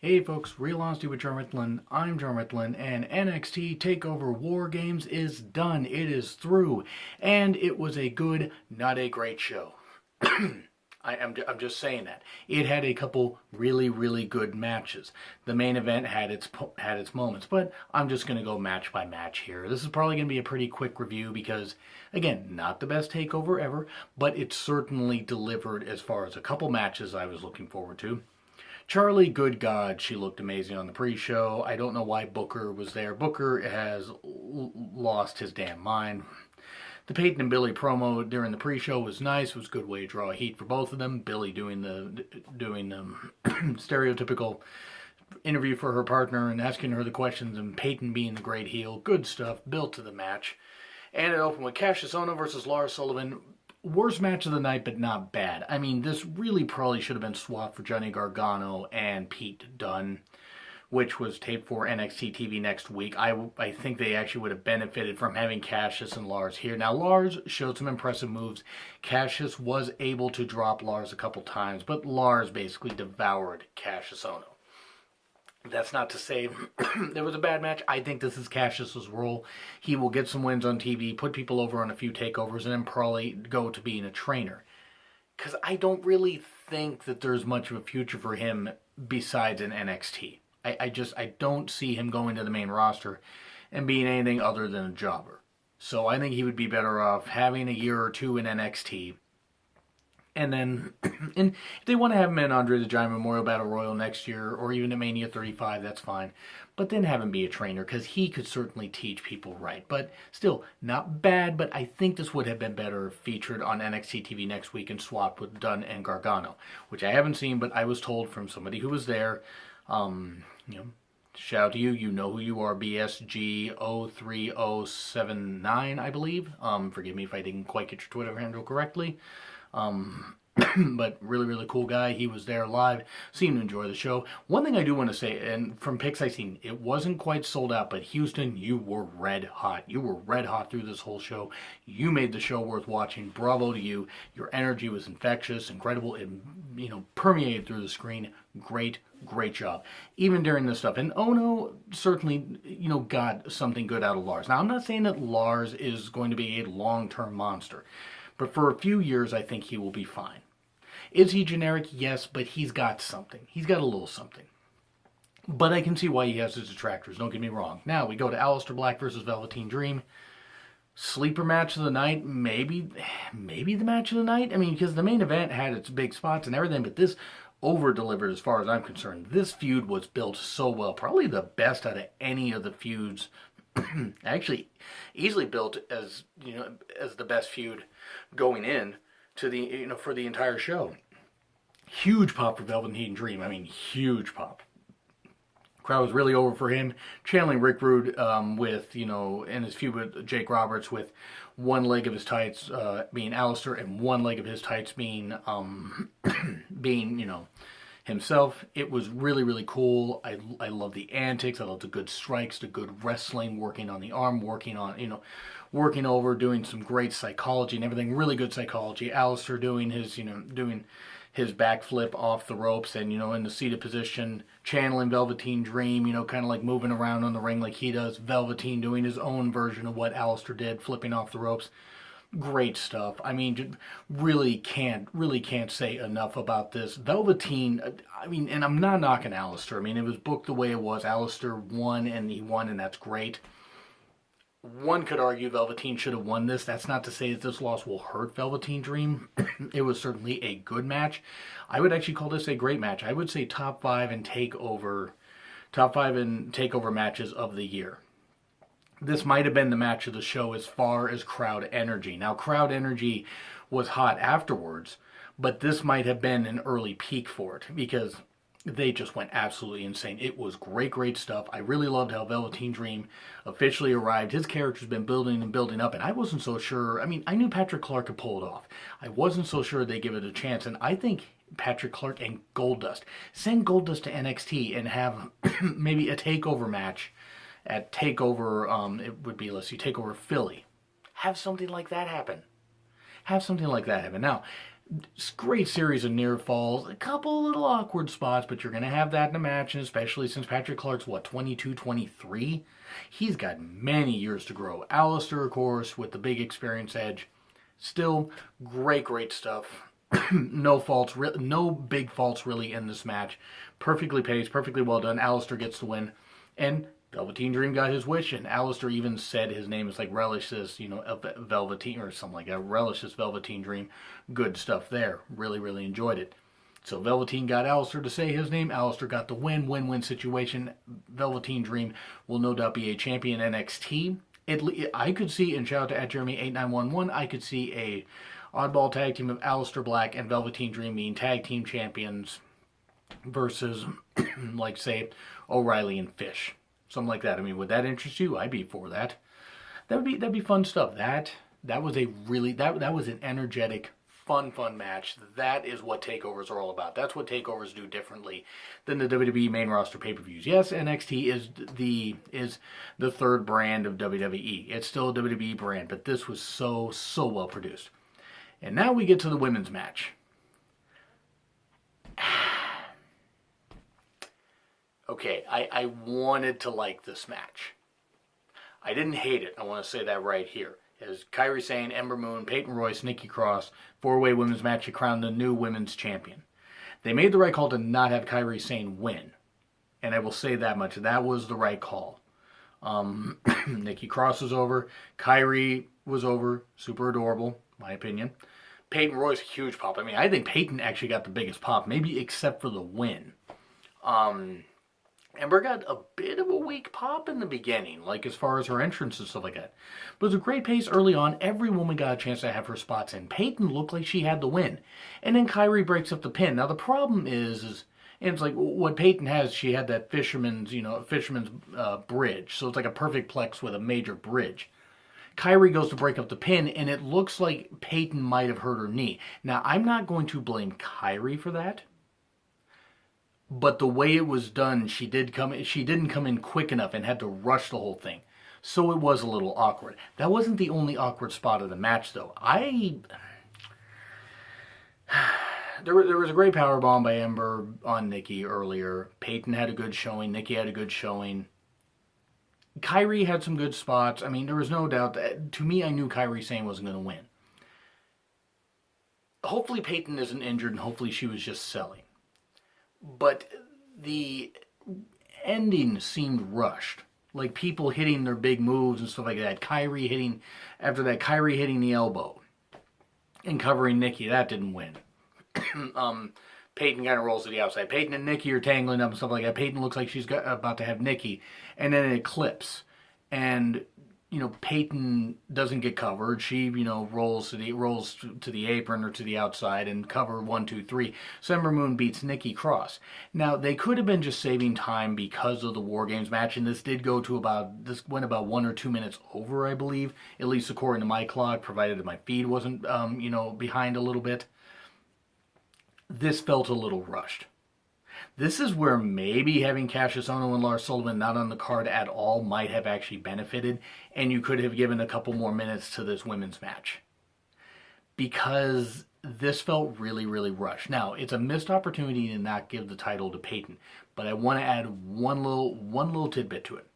Hey folks, Real Honesty with John Ritlin. I'm John Ritlin, and NXT Takeover War Games is done. It is through, and it was a good, not a great show. I'm just saying that. It had a couple really good matches. The main event had its moments, but I'm just going to go match by match here. This is probably going to be a pretty quick review because, again, not the best takeover ever, but it certainly delivered as far as a couple matches I was looking forward to. Charlie, good God, she looked amazing on the pre-show. I don't know why Booker was there. Booker has lost his damn mind. The Peyton and Billy promo during the pre-show was nice. It was a good way to draw heat for both of them. Billy doing the stereotypical interview for her partner and asking her the questions, and Peyton being the great heel. Good stuff built to the match. And it opened with Cassius Ohno versus Lars Sullivan. Worst match of the night, but not bad. I mean, this really probably should have been swapped for Johnny Gargano and Pete Dunne, which was taped for NXT TV next week. I think they actually would have benefited from having Cassius and Lars here. Now, Lars showed some impressive moves. Cassius was able to drop Lars a couple times, but Lars basically devoured Cassius Ohno. That's not to say it was a bad match. I think this is Cassius's role. He will get some wins on TV, put people over on a few takeovers, and then probably go to being a trainer. Because I don't really think that there's much of a future for him besides in NXT. I don't see him going to the main roster and being anything other than a jobber. So I think he would be better off having a year or two in NXT. And then, and if they want to have him in Andre the Giant Memorial Battle Royal next year, or even at Mania 35, that's fine. But then have him be a trainer, because he could certainly teach people right. But still, not bad, but I think this would have been better featured on NXT TV next week and swapped with Dunne and Gargano, which I haven't seen, but I was told from somebody who was there, shout out to you, you know who you are, BSG03079, I believe. Forgive me if I didn't quite get your Twitter handle correctly. But really cool guy. He was there live. Seemed to enjoy the show. One thing I do want to say, and from pics I've seen, it wasn't quite sold out, but Houston, you were red hot. You were red hot through this whole show. You made the show worth watching. Bravo to you. Your energy was infectious, incredible. It, permeated through the screen. Great job. Even during this stuff. And Ono certainly, got something good out of Lars. Now, I'm not saying that Lars is going to be a long-term monster. But for a few years, I think he will be fine. Is he generic? Yes, but he's got something. He's got a little something. But I can see why he has his detractors, don't get me wrong. Now, we go to Aleister Black versus Velveteen Dream. Sleeper match of the night, maybe the match of the night. I mean, because the main event had its big spots and everything, but this over-delivered as far as I'm concerned. This feud was built so well. Probably the best out of any of the feuds. Actually, easily built as the best feud going in to the for the entire show. Huge pop for Velveteen Dream. I mean, huge pop. Crowd was really over for him. Channeling Rick Rude with in his feud with Jake Roberts, with one leg of his tights being Aleister and one leg of his tights being himself. It was really cool. I love the antics. I love the good strikes, the good wrestling, working on the arm, working over, doing some great psychology and everything. Really good psychology. Aleister doing his backflip off the ropes and in the seated position, channeling Velveteen Dream. Kind of like moving around on the ring like he does. Velveteen doing his own version of what Aleister did, flipping off the ropes. Great stuff. I mean, really can't say enough about this. Velveteen, and I'm not knocking Aleister. I mean, it was booked the way it was. Aleister won, and that's great. One could argue Velveteen should have won this. That's not to say that this loss will hurt Velveteen Dream. It was certainly a good match. I would actually call this a great match. I would say top 5 in takeover matches of the year. This might have been the match of the show as far as crowd energy. Now, crowd energy was hot afterwards, but this might have been an early peak for it because they just went absolutely insane. It was great stuff. I really loved how Velveteen Dream officially arrived. His character's been building and building up, and I wasn't so sure. I mean, I knew Patrick Clark could pull it off. I wasn't so sure they'd give it a chance, and I think Patrick Clark and Goldust, send Goldust to NXT and have maybe a takeover match at Takeover, it would be, let's see, Takeover Philly. Have something like that happen. Now, Great series of near falls, a couple little awkward spots, but you're going to have that in a match, and especially since Patrick Clark's, 22, 23? He's got many years to grow. Alistair, of course, with the big experience edge. Still, great stuff. No faults, no big faults really in this match. Perfectly paced, perfectly well done. Alistair gets the win. And Velveteen Dream got his wish, and Alistair even said his name is like Relish this, Velveteen or something like that. Relish this Velveteen Dream. Good stuff there. Really enjoyed it. So Velveteen got Alistair to say his name. Alistair got the win. Win-win situation. Velveteen Dream will no doubt be a champion NXT. I could see, and shout out to @Jeremy8911, I could see a oddball tag team of Alistair Black and Velveteen Dream being tag team champions versus, like, say, O'Reilly and Fish. Something like that. I mean, would that interest you? I'd be for that. That'd be fun stuff. That was an energetic, fun match. That is what takeovers are all about. That's what takeovers do differently than the WWE main roster pay-per-views. Yes, NXT is the third brand of WWE. It's still a WWE brand, but this was so well produced. And now we get to the women's match. Okay, I wanted to like this match. I didn't hate it. I want to say that right here. As Kairi Sane, Ember Moon, Peyton Royce, Nikki Cross, four-way women's match to crown the new women's champion. They made the right call to not have Kairi Sane win. And I will say that much. That was the right call. Nikki Cross was over. Kairi was over. Super adorable, my opinion. Peyton Royce, huge pop. I mean, I think Peyton actually got the biggest pop, maybe except for the win. Ember got a bit of a weak pop in the beginning, like as far as her entrance and stuff like that. But it was a great pace early on. Every woman got a chance to have her spots in. Peyton looked like she had the win. And then Kairi breaks up the pin. Now the problem is and it's like what Peyton has, she had that fisherman's bridge. So it's like a perfect plex with a major bridge. Kairi goes to break up the pin, and it looks like Peyton might have hurt her knee. Now, I'm not going to blame Kairi for that. But the way it was done, she didn't come in quick enough and had to rush the whole thing. So it was a little awkward. That wasn't the only awkward spot of the match, though. There was a great powerbomb by Ember on Nikki earlier. Peyton had a good showing. Nikki had a good showing. Kairi had some good spots. I mean, there was no doubt that, to me, I knew Kairi Sane wasn't going to win. Hopefully Peyton isn't injured, and hopefully she was just selling. But the ending seemed rushed. Like people hitting their big moves and stuff like that. Kairi hitting the elbow and covering Nikki. That didn't win. Peyton kind of rolls to the outside. Peyton and Nikki are tangling up and stuff like that. Peyton looks like she's about to have Nikki. And then an eclipse. And, Peyton doesn't get covered. She, rolls to the apron or to the outside and cover 1, 2, 3. So Ember Moon beats Nikki Cross. Now, they could have been just saving time because of the War Games match. And this went about 1 or 2 minutes over, I believe. At least according to my clock, provided that my feed wasn't, behind a little bit. This felt a little rushed. This is where maybe having Cassius Ohno and Lars Sullivan not on the card at all might have actually benefited, and you could have given a couple more minutes to this women's match. Because this felt really rushed. Now, it's a missed opportunity to not give the title to Peyton, but I want to add one little tidbit to it.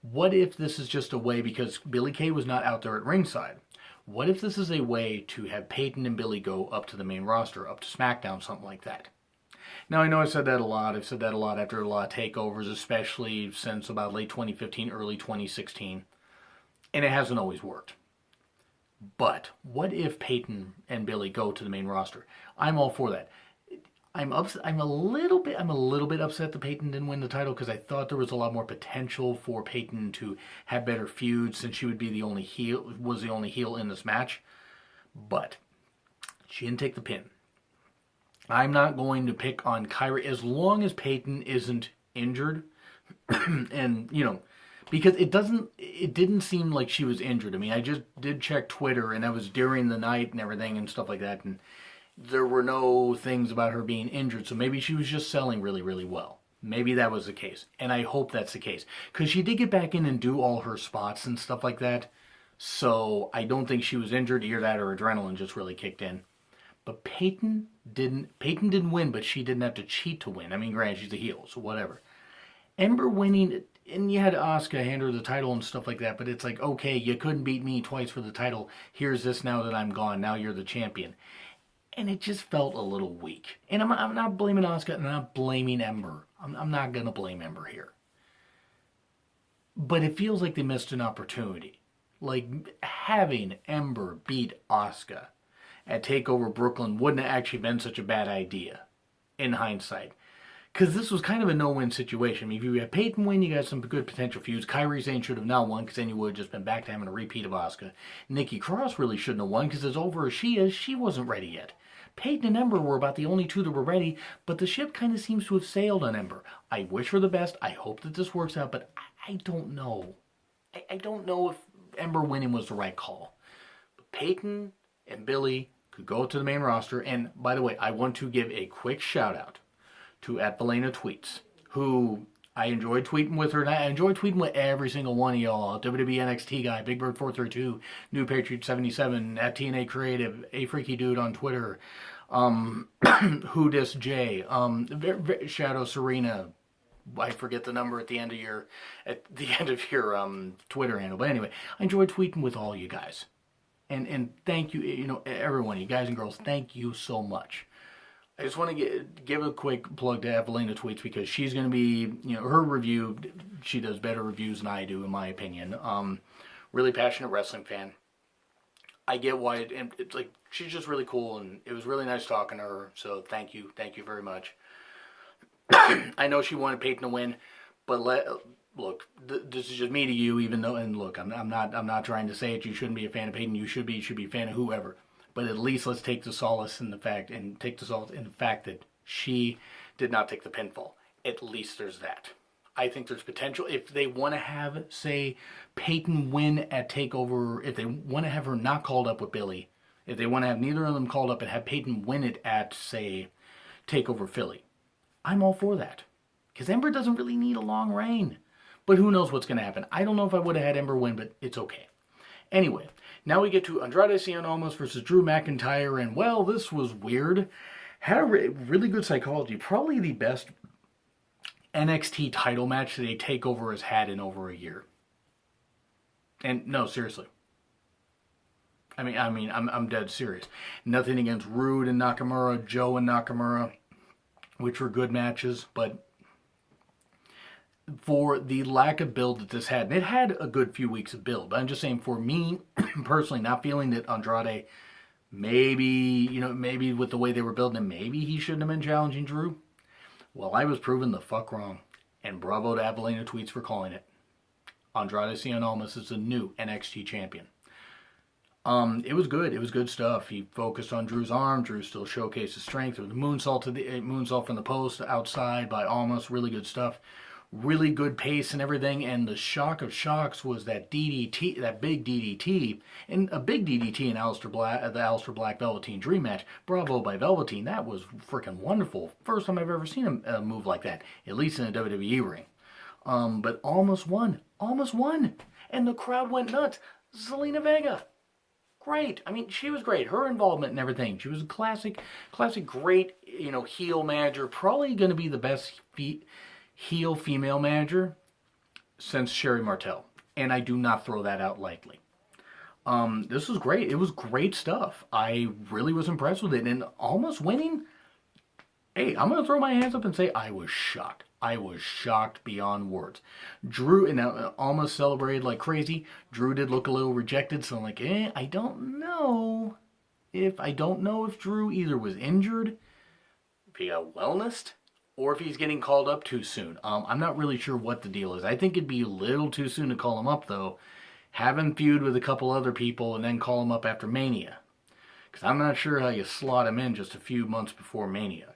What if this is just a way, because Billie Kay was not out there at ringside, what if this is a way to have Peyton and Billie go up to the main roster, up to SmackDown, something like that? Now, I know I've said that a lot. I've said that a lot after a lot of takeovers, especially since about late 2015, early 2016. And it hasn't always worked. But what if Peyton and Billie go to the main roster? I'm all for that. I'm a little bit upset that Peyton didn't win the title because I thought there was a lot more potential for Peyton to have better feuds since she would be the only heel in this match. But she didn't take the pin. I'm not going to pick on Kairi as long as Peyton isn't injured. And, because it didn't seem like she was injured. I mean, I just did check Twitter, and that was during the night and everything and stuff like that, and there were no things about her being injured, so maybe she was just selling really well. Maybe that was the case, and I hope that's the case. Because she did get back in and do all her spots and stuff like that, so I don't think she was injured, either that or adrenaline just really kicked in. But Peyton didn't win, but she didn't have to cheat to win. I mean, granted, she's a heel, so whatever. Ember winning, and you had Asuka hand her the title and stuff like that, but it's like, okay, you couldn't beat me twice for the title. Here's this now that I'm gone. Now you're the champion. And it just felt a little weak. And I'm not blaming Asuka, and I'm not blaming Ember. I'm not going to blame Ember here. But it feels like they missed an opportunity. Like, having Ember beat Asuka at TakeOver Brooklyn wouldn't have actually been such a bad idea, in hindsight. Because this was kind of a no-win situation. I mean, if you had Peyton win, you got some good potential feuds. Kairi Sane should have now won, because then you would have just been back to having a repeat of Asuka. Nikki Cross really shouldn't have won, because as over as she wasn't ready yet. Peyton and Ember were about the only two that were ready, but the ship kind of seems to have sailed on Ember. I wish her the best. I hope that this works out, but I don't know. I don't know if Ember winning was the right call. But Peyton and Billy could go to the main roster. And by the way, I want to give a quick shout out to @Belena Tweets, who I enjoyed tweeting with her. And I enjoy tweeting with every single one of y'all. WWE NXT guy, Big Bird 432, New Patriot 77, @TNA Creative, A Freaky Dude on Twitter, Who Dis J, Shadow Serena. I forget the number at the end of your Twitter handle. But anyway, I enjoy tweeting with all you guys. And thank you, everyone, you guys and girls, thank you so much. I just want to give a quick plug to Evelina Tweets, because she's going to be, her review, she does better reviews than I do, in my opinion. Really passionate wrestling fan. I get why, and it's like, she's just really cool, and it was really nice talking to her, so thank you very much. I know she wanted Peyton to win, but look, this is just me to you, even though, and look, I'm not trying to say it, you shouldn't be a fan of Peyton, you should be a fan of whoever. But at least let's take the solace in the fact that she did not take the pinfall. At least there's that. I think there's potential. If they want to have, say, Peyton win at TakeOver, if they want to have her not called up with Billy, if they want to have neither of them called up and have Peyton win it at, say, TakeOver Philly, I'm all for that. Because Ember doesn't really need a long reign. But who knows what's going to happen. I don't know if I would have had Ember win, but it's okay. Anyway, now we get to Andrade Cien Almas versus Drew McIntyre, and well, this was weird. Had a really good psychology. Probably the best NXT title match that a TakeOver has had in over a year. And no, seriously. I mean, I'm dead serious. Nothing against Rude and Nakamura, Joe and Nakamura, which were good matches, but for the lack of build that this had, and it had a good few weeks of build, but I'm just saying, for me, personally, not feeling that Andrade, maybe with the way they were building him, maybe he shouldn't have been challenging Drew. Well, I was proven the fuck wrong, and bravo to Evelina Tweets for calling it. Andrade Cien Almas is the new NXT champion. It was good. It was good stuff. He focused on Drew's arm. Drew still showcased his strength. There was a moonsault from the post outside by Almas. Really good stuff. Really good pace and everything, and the shock of shocks was that DDT, that big DDT, and a big DDT in the Aleister Black Velveteen Dream match. Bravo by Velveteen. That was freaking wonderful. First time I've ever seen a move like that, at least in a WWE ring. But Almas won, and the crowd went nuts. Zelina Vega, great. I mean, she was great. Her involvement and everything. She was a classic, great, heel manager. Probably going to be the best heel female manager since Sherry Martel, and I do not throw that out lightly. This was great. It was great stuff. I really was impressed with it, and Almas winning, hey, I'm going to throw my hands up and say I was shocked. I was shocked beyond words. Drew, and Almas celebrated like crazy. Drew did look a little rejected, so I'm like, I don't know if Drew either was injured, if he got wellnessed, or if he's getting called up too soon. I'm not really sure what the deal is. I think it'd be a little too soon to call him up, though. Have him feud with a couple other people and then call him up after Mania. Because I'm not sure how you slot him in just a few months before Mania.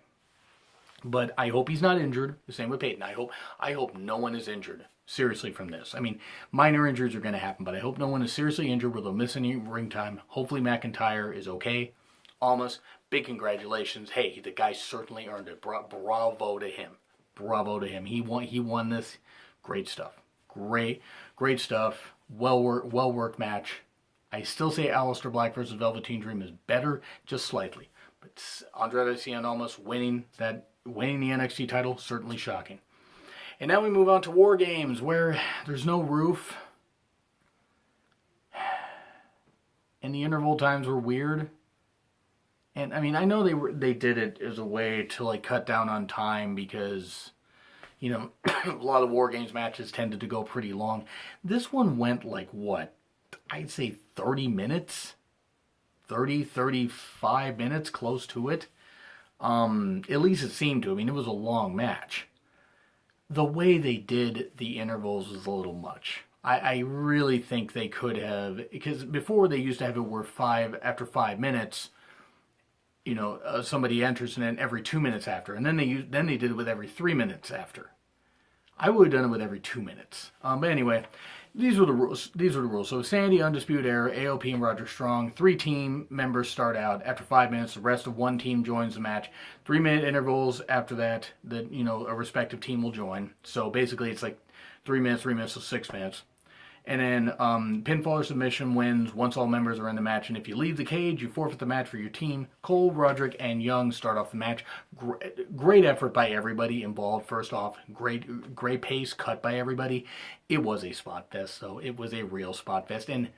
But I hope he's not injured. The same with Peyton. I hope no one is injured, seriously, from this. I mean, minor injuries are going to happen, but I hope no one is seriously injured where they'll miss any ring time. Hopefully McIntyre is okay. Almas, big congratulations. Hey, the guy certainly earned it. Bravo to him. Bravo to him. He won this. Great stuff. Great stuff. Well worked match. I still say Aleister Black versus Velveteen Dream is better, just slightly. But Andrade Cien almost winning the NXT title, certainly shocking. And now we move on to War Games, where there's no roof. And the interval times were weird. And I mean, I know they did it as a way to like cut down on time because, you know, a lot of War Games matches tended to go pretty long. This one went like what? I'd say 30 minutes. 35 minutes, close to it. At least it seemed to. I mean, it was a long match. The way they did the intervals was a little much. I really think they could have, because before they used to have it where after 5 minutes, you know, somebody enters and then every 2 minutes after, and then they did it with every 3 minutes after. I would have done it with every 2 minutes. But anyway, these were the rules. So Sandy, Undisputed Era, AOP, and Roderick Strong. 3 team members start out. After 5 minutes, the rest of one team joins the match. 3-minute intervals after that, a respective team will join. So basically, it's like 3 minutes, so 6 minutes. And then pinfall or submission wins once all members are in the match. And if you leave the cage, you forfeit the match for your team. Cole, Roderick, and Young start off the match. Great effort by everybody involved. First off, great pace cut by everybody. It was a spot fest, so it was a real spot fest. And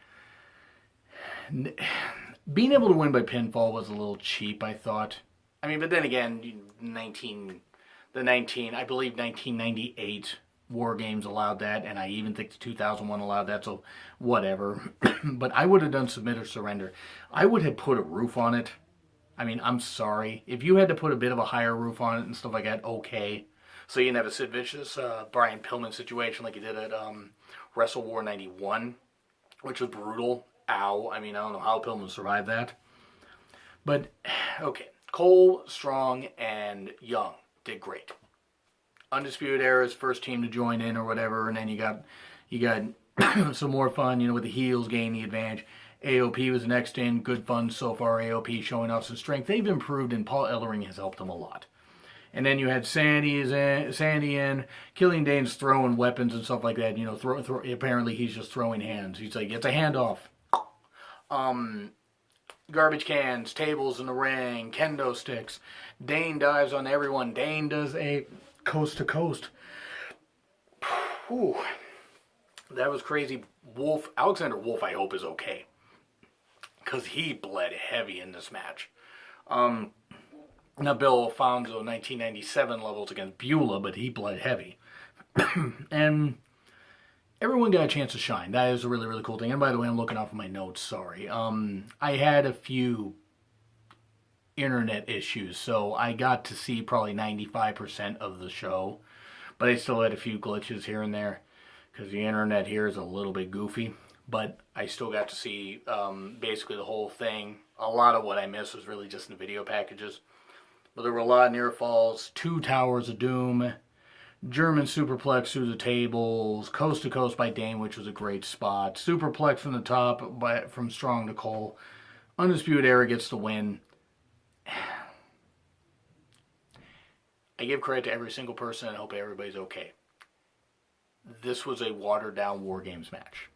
being able to win by pinfall was a little cheap, I thought. I mean, but then again, 1998 War Games allowed that, and I even think the 2001 allowed that, so whatever. But I would have done submit or surrender. I would have put a roof on it. I mean, I'm sorry. If you had to put a bit of a higher roof on it and stuff like that, okay. So you didn't have a Sid Vicious, Brian Pillman situation like you did at Wrestle War 91, which was brutal. Ow. I mean, I don't know how Pillman survived that. But, okay. Cole, Strong, and Young did great. Undisputed Era's first team to join in or whatever, and then you got some more fun, you know, with the heels gaining the advantage. AOP was next in, good fun so far. AOP showing off some strength. They've improved, and Paul Ellering has helped them a lot. And then you had Sandy in, Killian Dane's throwing weapons and stuff like that. You know, apparently he's just throwing hands. He's like, it's a handoff. Garbage cans, tables in the ring, kendo sticks. Dane dives on everyone. Dane does a coast to coast. Whew. That was crazy. Alexander Wolf, I hope, is okay. Because he bled heavy in this match. Now, Bill Alfonso, 1997 levels against Beulah, but he bled heavy. And everyone got a chance to shine. That is a really, really cool thing. And by the way, I'm looking off of my notes, sorry. I had a few internet issues, so I got to see probably 95% of the show, but I still had a few glitches here and there because the internet here is a little bit goofy, but I still got to see basically the whole thing. A lot of what I missed was really just in the video packages, but there were a lot of near falls, 2 Towers of Doom, German superplex through the tables, coast to coast by Dane, which was a great spot, superplex from the top from Strong to Cole. Undisputed Era gets the win. I give credit to every single person and hope everybody's okay. This was a watered down War Games match.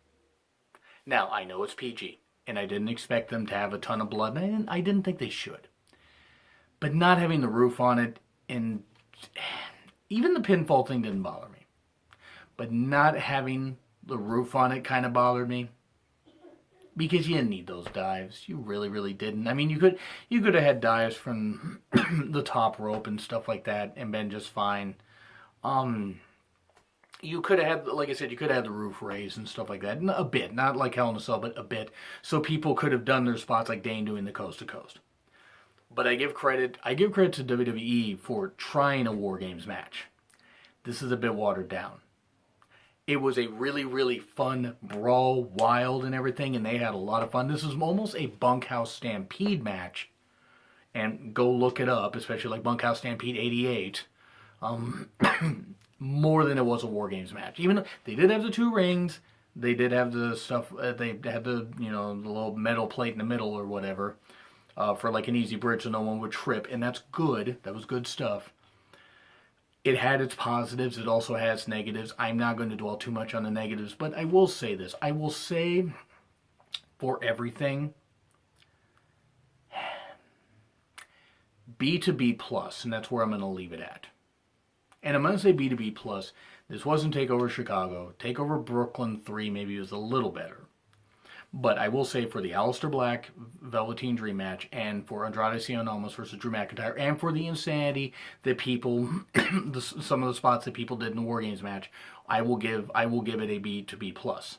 Now, I know it's PG, and I didn't expect them to have a ton of blood, and I didn't think they should. But not having the roof on it, and even the pinfall thing didn't bother me. But not having the roof on it kind of bothered me. Because you didn't need those dives. You really, really didn't. I mean, you could have had dives from the top rope and stuff like that and been just fine. You could have had, like I said, you could have had the roof raised and stuff like that. A bit. Not like Hell in a Cell, but a bit. So people could have done their spots like Dane doing the coast to coast. But I give credit to WWE for trying a War Games match. This is a bit watered down. It was a really, really fun brawl, wild and everything, and they had a lot of fun. This was almost a Bunkhouse Stampede match, and go look it up, especially like Bunkhouse Stampede 88, more than it was a War Games match. Even though they did have the 2 rings, they did have the stuff, they had the, the little metal plate in the middle or whatever, for like an easy bridge so no one would trip, and that's good. That was good stuff. It had its positives. It also has negatives. I'm not going to dwell too much on the negatives, but I will say this. I will say for everything, B to B plus, and that's where I'm going to leave it at. And I'm going to say B to B plus. This wasn't Takeover Chicago. Takeover Brooklyn 3 maybe was a little better. But I will say for the Aleister Black Velveteen Dream match, and for Andrade Cien Almas versus Drew McIntyre, and for the insanity that people, some of the spots that people did in the War Games match, I will give it a B to B plus.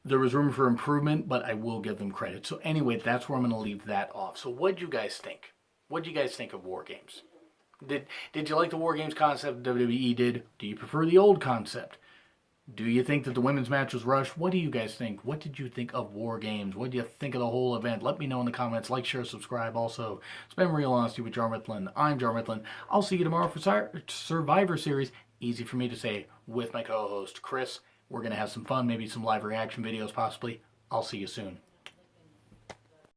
There was room for improvement, but I will give them credit. So anyway, that's where I'm going to leave that off. So what do you guys think? What do you guys think of War Games? Did you like the War Games concept WWE did? Do you prefer the old concept? Do you think that the women's match was rushed? What do you guys think? What did you think of War Games? What do you think of the whole event? Let me know in the comments. Like, share, subscribe. Also, it's been Real Honesty with Jar Mifflin. I'm Jar Mifflin. I'll see you tomorrow for Survivor Series. Easy for me to say with my co-host, Chris. We're going to have some fun, maybe some live reaction videos possibly. I'll see you soon.